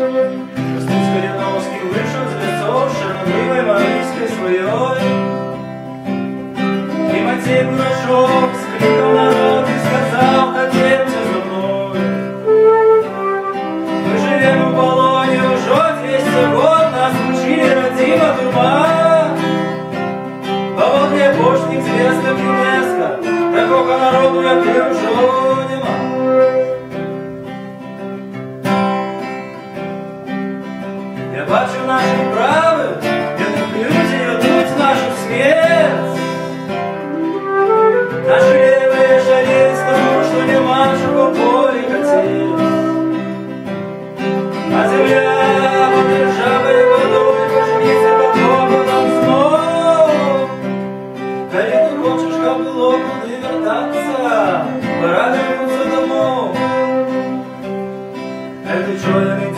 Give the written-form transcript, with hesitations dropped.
Скалиновский вышел с лесов шаловливой марийской своей. И Матей Бурашов скликал народ и сказал: «Ходемте за мной». Мы живем в Болоне уже 200 год, нас учили родима турма. По Волге пошник звездом ЮНЕСКО, такого народу, як ви, уже нема. Я бачу наші вправи, люди йдуть нашу смерть. Наши левые жалеют тому, что нема чего более хотеть. А земля под ржавой водой пожнится потоком нам снова. Коли ты хочешь, как было, куда вертаться, пора вернуться домой. Это человек